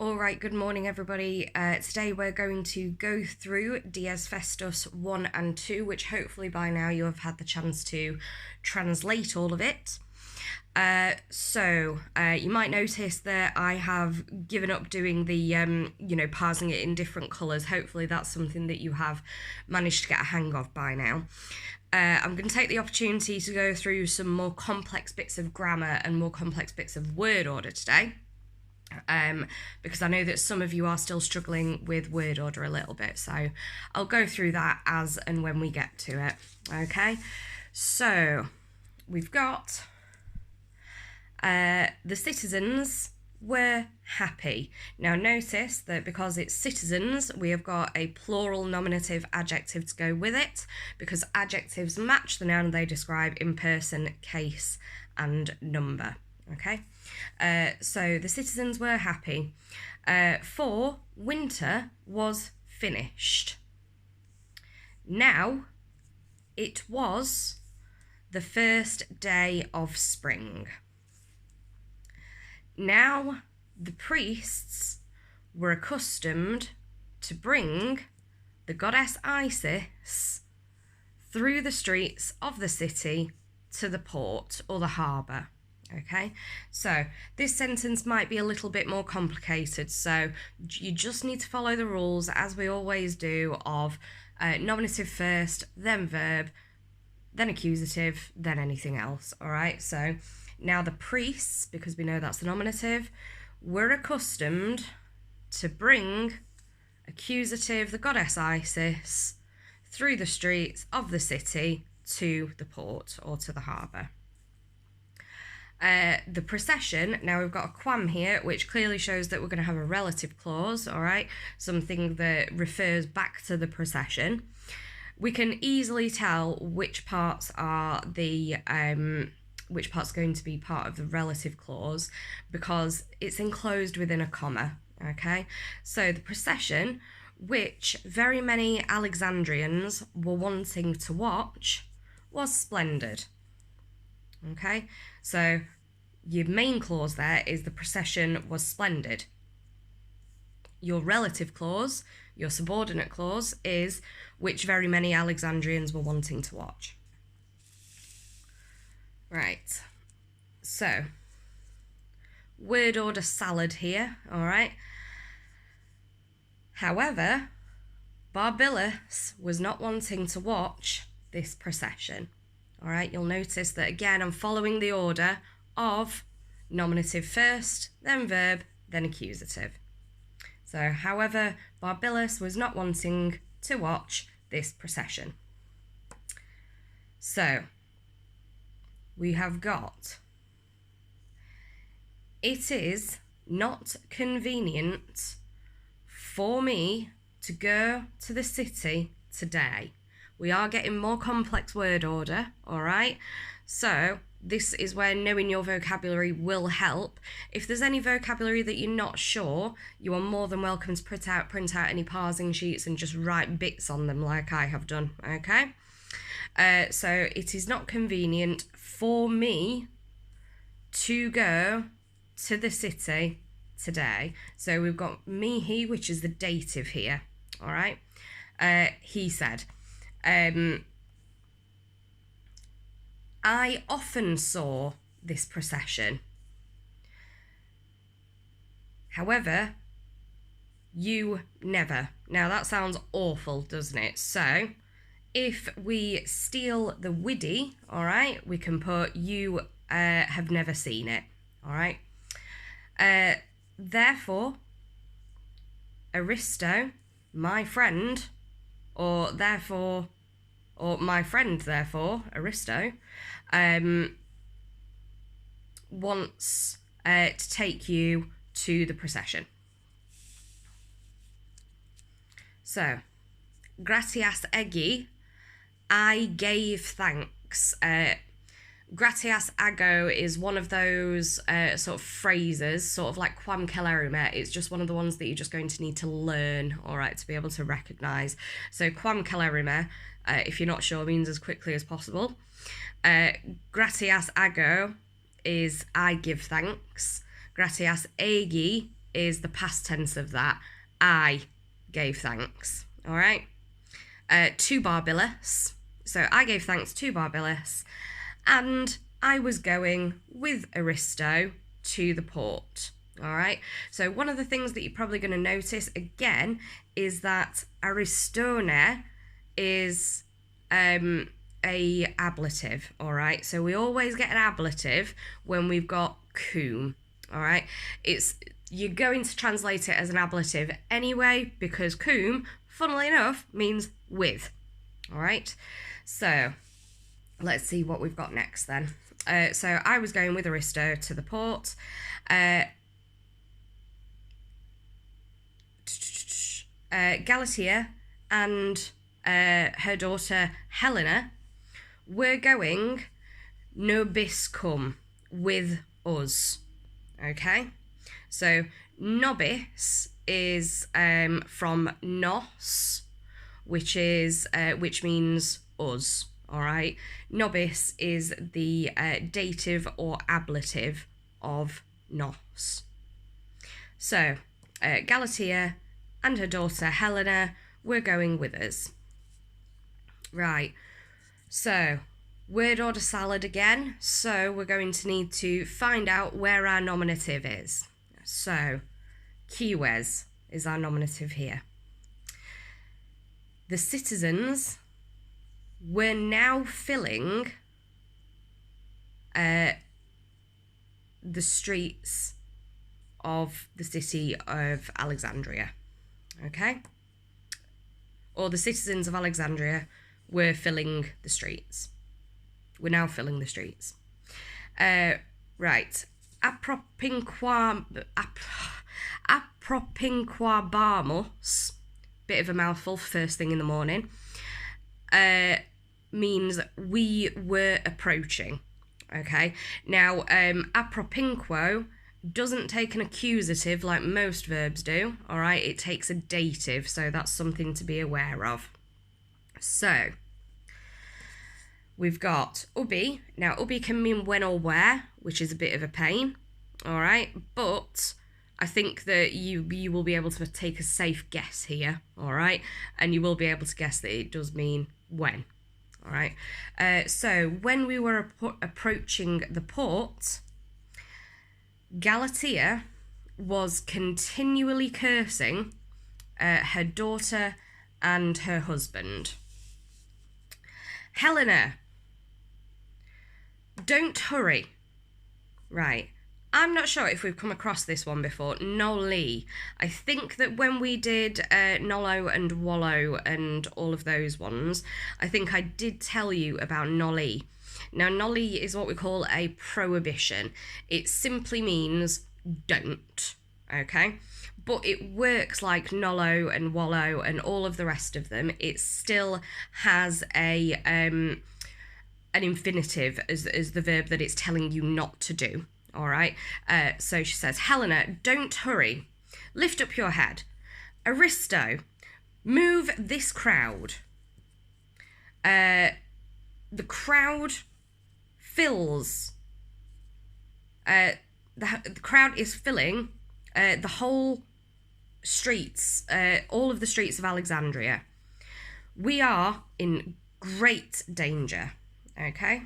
All right, good morning, everybody. Today we're going to go through Dies Festus 1 and 2, which hopefully by now you have had the chance to translate all of it. You might notice that I have given up doing the, parsing it in different colours. Hopefully that's something that you have managed to get a hang of by now. I'm going to take the opportunity to go through some more complex bits of grammar and more complex bits of word order today. Because I know that some of you are still struggling with word order a little bit, so I'll go through that as and when we get to it. Okay, so we've got the citizens were happy. Now notice that because it's citizens, we have got a plural nominative adjective to go with it, because adjectives match the noun they describe in person, case and number. Okay, so the citizens were happy, for winter was finished. Now it was the first day of spring. Now the priests were accustomed to bring the goddess Isis through the streets of the city to the port or the harbour. Okay, so this sentence might be a little bit more complicated, so you just need to follow the rules, as we always do, of nominative first, then verb, then accusative, then anything else. All right, so now the priests, because we know that's the nominative, were accustomed to bring accusative, the goddess Isis, through the streets of the city to the port or to the harbour. The procession, now we've got a quam here, which clearly shows that we're going to have a relative clause, all right, something that refers back to the procession. We can easily tell which parts are which part's going to be part of the relative clause, because it's enclosed within a comma. Okay, so the procession, which very many Alexandrians were wanting to watch, was splendid. Okay, so your main clause there is the procession was splendid. Your relative clause, your subordinate clause, is which very many Alexandrians were wanting to watch. Right, so word order salad here, all right. However, Barbilus was not wanting to watch this procession. All right, you'll notice that again I'm following the order of nominative first, then verb, then accusative. So, however, Barbilus was not wanting to watch this procession. So, we have got, it is not convenient for me to go to the city today. We are getting more complex word order, all right? So this is where knowing your vocabulary will help. If there's any vocabulary that you're not sure, you are more than welcome to print out any parsing sheets and just write bits on them like I have done, okay? So it is not convenient for me to go to the city today. So we've got me, he, which is the dative here, all right? He said, I often saw this procession. However, you never. Now that sounds awful, doesn't it? So if we steal the widdy, all right, we can put you have never seen it, all right? Therefore, Aristo, my friend, or my friend, therefore, Aristo, wants to take you to the procession. So, gratias egi, I gave thanks. Gratias ago is one of those sort of phrases, sort of like quam celerime. It's just one of the ones that you're just going to need to learn, all right, to be able to recognise. So quam celerime, if you're not sure, means as quickly as possible. Gratias ago is I give thanks. Gratias egi is the past tense of that. I gave thanks, all right? To Barbilus. So I gave thanks to Barbilus, and I was going with Aristo to the port, all right? So one of the things that you're probably going to notice again is that Aristone is a ablative, all right? So we always get an ablative when we've got cum, all right? You're going to translate it as an ablative anyway, because cum, funnily enough, means with, all right? So let's see what we've got next then. So I was going with Aristo to the port. Galatea and her daughter Helena were going nobiscum, with us, okay? So nobis is from nos, which means us, all right? Nobis is the dative or ablative of nos. So Galatea and her daughter Helena were going with us. Right, so word order salad again. So we're going to need to find out where our nominative is. So kiwes is our nominative here. The citizens were now filling the streets of the city of Alexandria, okay? Or the citizens of Alexandria were filling the streets. We're now filling the streets. Right. Apropinquabamus, bit of a mouthful first thing in the morning, means we were approaching, okay? Now, apropinquo doesn't take an accusative like most verbs do, all right? It takes a dative, so that's something to be aware of. So, we've got ubi. Now, ubi can mean when or where, which is a bit of a pain, all right? But I think that you will be able to take a safe guess here, all right? And you will be able to guess that it does mean when, all right? So, when we were approaching the port, Galatea was continually cursing her daughter and her husband. Helena, don't hurry. Right. I'm not sure if we've come across this one before. Nolly. I think that when we did Nolo and Wallow and all of those ones, I think I did tell you about Nolly. Now, nolly is what we call a prohibition. It simply means don't, okay? But it works like nolo and wallow and all of the rest of them. It still has a an infinitive as the verb that it's telling you not to do, all right? So she says, Helena, don't hurry. Lift up your head. Aristo, move this crowd. The crowd fills. The crowd is filling the whole streets, all of the streets of Alexandria. We are in great danger, okay?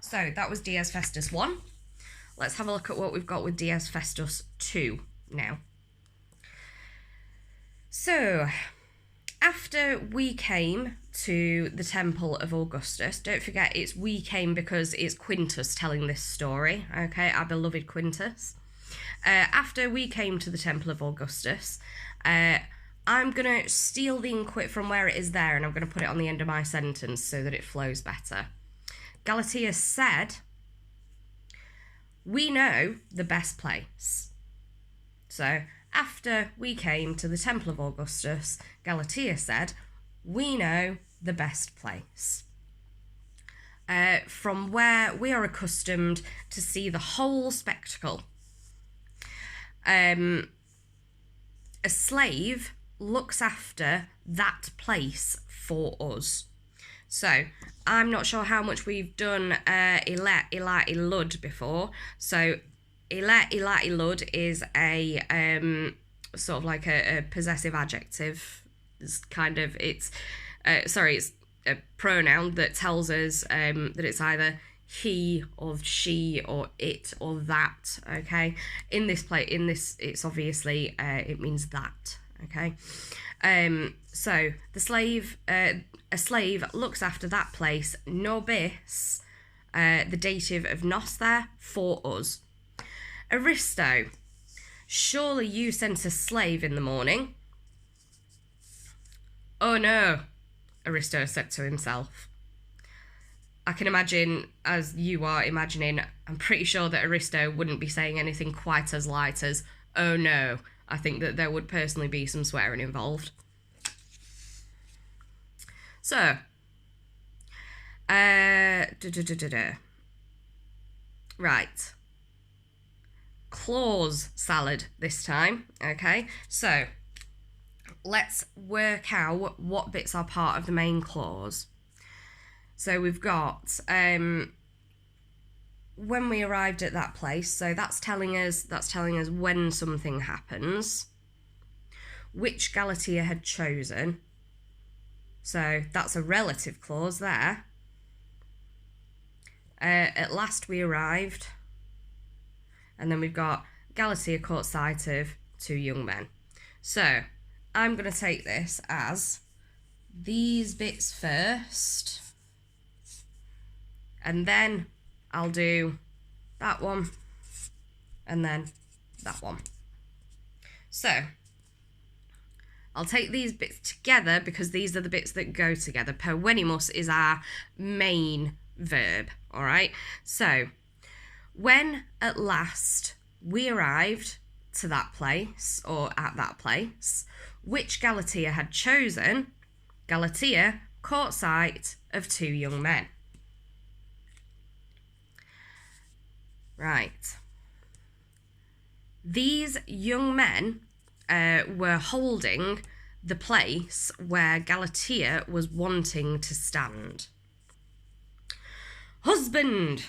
So that was Dies Festus 1. Let's have a look at what we've got with Dies Festus 2 now. So, after we came to the temple of Augustus, don't forget it's we came because it's Quintus telling this story, okay, our beloved Quintus. After we came to the temple of Augustus, I'm going to steal the inquit from where it is there and I'm going to put it on the end of my sentence so that it flows better. Galatea said, we know the best place. So, after we came to the temple of Augustus, Galatea said, we know the best place. From where we are accustomed to see the whole spectacle. A slave looks after that place for us. So, I'm not sure how much we've done ilud before. So, Ilad is a sort of like a possessive adjective. It's kind of it's a pronoun that tells us that it's either he or she or it or that. Okay, in this it's obviously it means that. Okay, so the slave, a slave looks after that place. Nobis, the dative of nos there, for us. Aristo, surely you sent a slave in the morning. Oh no, Aristo said to himself. I can imagine, as you are imagining, I'm pretty sure that Aristo wouldn't be saying anything quite as light as, oh no. I think that there would personally be some swearing involved. So, right. Clause salad this time, okay? So, let's work out what bits are part of the main clause. So we've got when we arrived at that place, so that's telling us when something happens, which Galatea had chosen. So that's a relative clause there. At last we arrived, and then we've got Galatea caught sight of two young men. So I'm going to take this as these bits first, and then I'll do that one, and then that one. So I'll take these bits together because these are the bits that go together. Pervenimus is our main verb, all right? So when at last we arrived to that place, or at that place, which Galatea had chosen, Galatea caught sight of two young men. Right. These young men were holding the place where Galatea was wanting to stand. Husband,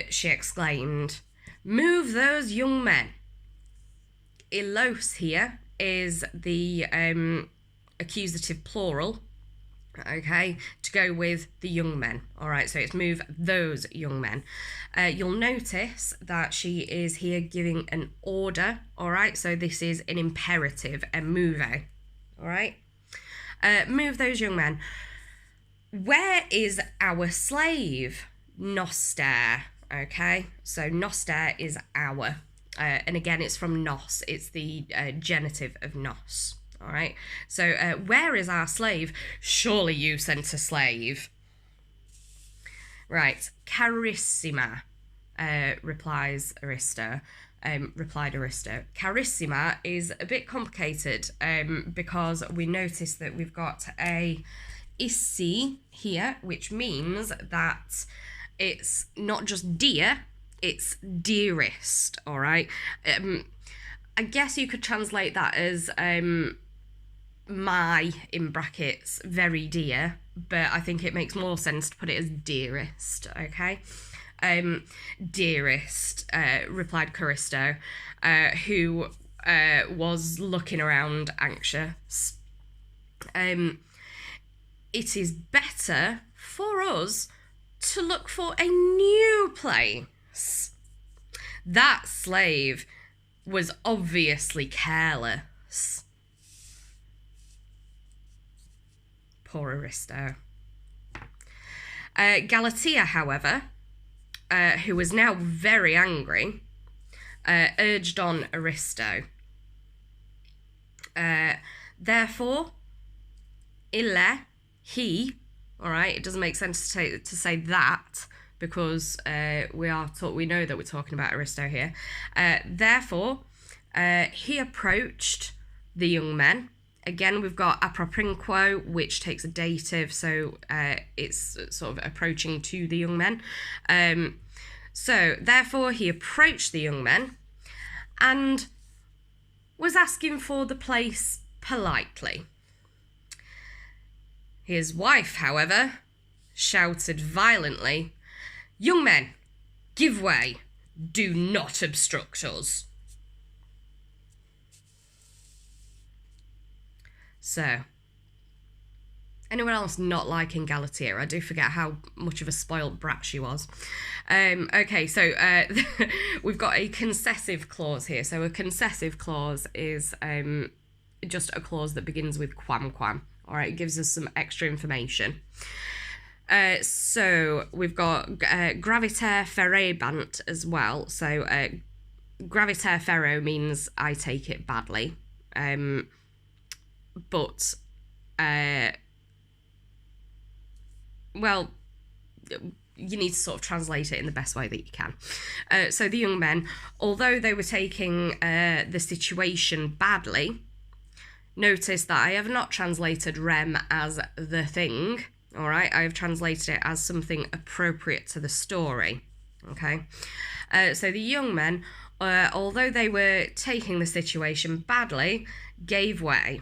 she exclaimed, move those young men. Ilos here is the accusative plural, okay, to go with the young men. All right, so it's move those young men. You'll notice that she is here giving an order. All right, so this is an imperative, a move. All right, move those young men. Where is our slave? Noster. Okay, so noster is our, and again it's from nos. It's the genitive of nos. All right, so where is our slave? Surely you sent a slave. Right, carissima, replied Aristo. Carissima is a bit complicated because we notice that we've got a issi here, which means that it's not just dear, it's dearest. All right, I guess you could translate that as my, in brackets, very dear, but I think it makes more sense to put it as dearest, okay? Dearest, replied Caristo, who was looking around anxious. It is better for us to look for a new place. That slave was obviously careless. Poor Aristo. Galatea, however, who was now very angry, urged on Aristo. Therefore, he, all right, it doesn't make sense to say that because we know that we're talking about Aristo here. Therefore, he approached the young men. Again, we've got aproprinquo, which takes a dative, so it's sort of approaching to the young men. So, therefore, he approached the young men and was asking for the place politely. His wife, however, shouted violently, "Young men, give way! Do not obstruct us. So, anyone else not liking Galatea? I do forget how much of a spoiled brat she was. Okay, so we've got a concessive clause here. So a concessive clause is just a clause that begins with quam quam. All right, it gives us some extra information. So we've got graviter ferebant as well. So graviter fero means I take it badly. But well, you need to sort of translate it in the best way that you can. So the young men, although they were taking the situation badly, notice that I have not translated rem as the thing, all right? I have translated it as something appropriate to the story, okay? So the young men, although they were taking the situation badly, gave way.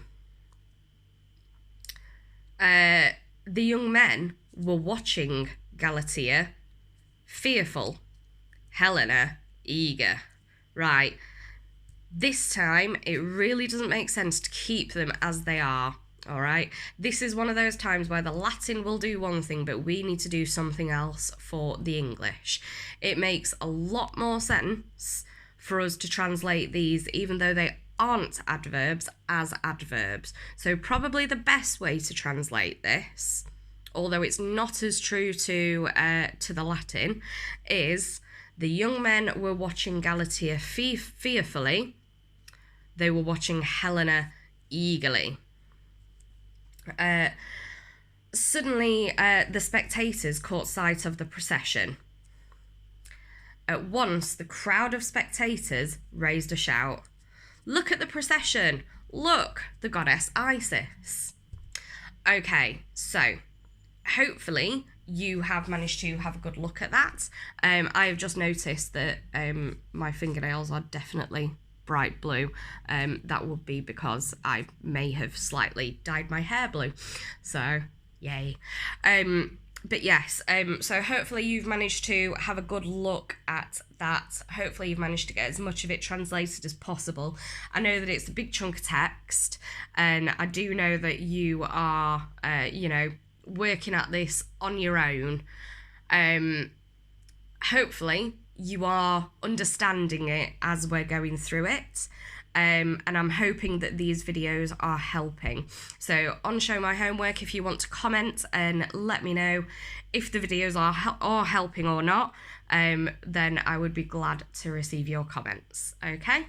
The young men were watching Galatea, fearful, Helena, eager. Right, this time it really doesn't make sense to keep them as they are, all right? This is one of those times where the Latin will do one thing, but we need to do something else for the English. It makes a lot more sense for us to translate these, even though they aren't adverbs, as adverbs. So probably the best way to translate this, although it's not as true to the Latin, is the young men were watching Galatea fearfully. They were watching Helena eagerly. Suddenly, the spectators caught sight of the procession. At once, the crowd of spectators raised a shout. Look at the procession. Look, the goddess Isis. Okay, so hopefully you have managed to have a good look at that. I have just noticed that my fingernails are definitely bright blue. That would be because I may have slightly dyed my hair blue. So, yay. But yes, so hopefully you've managed to have a good look at that. Hopefully you've managed to get as much of it translated as possible. I know that it's a big chunk of text, and I do know that you are, working at this on your own. Hopefully you are understanding it as we're going through it. And I'm hoping that these videos are helping. So on Show My Homework, if you want to comment and let me know if the videos are helping or not, then I would be glad to receive your comments. Okay?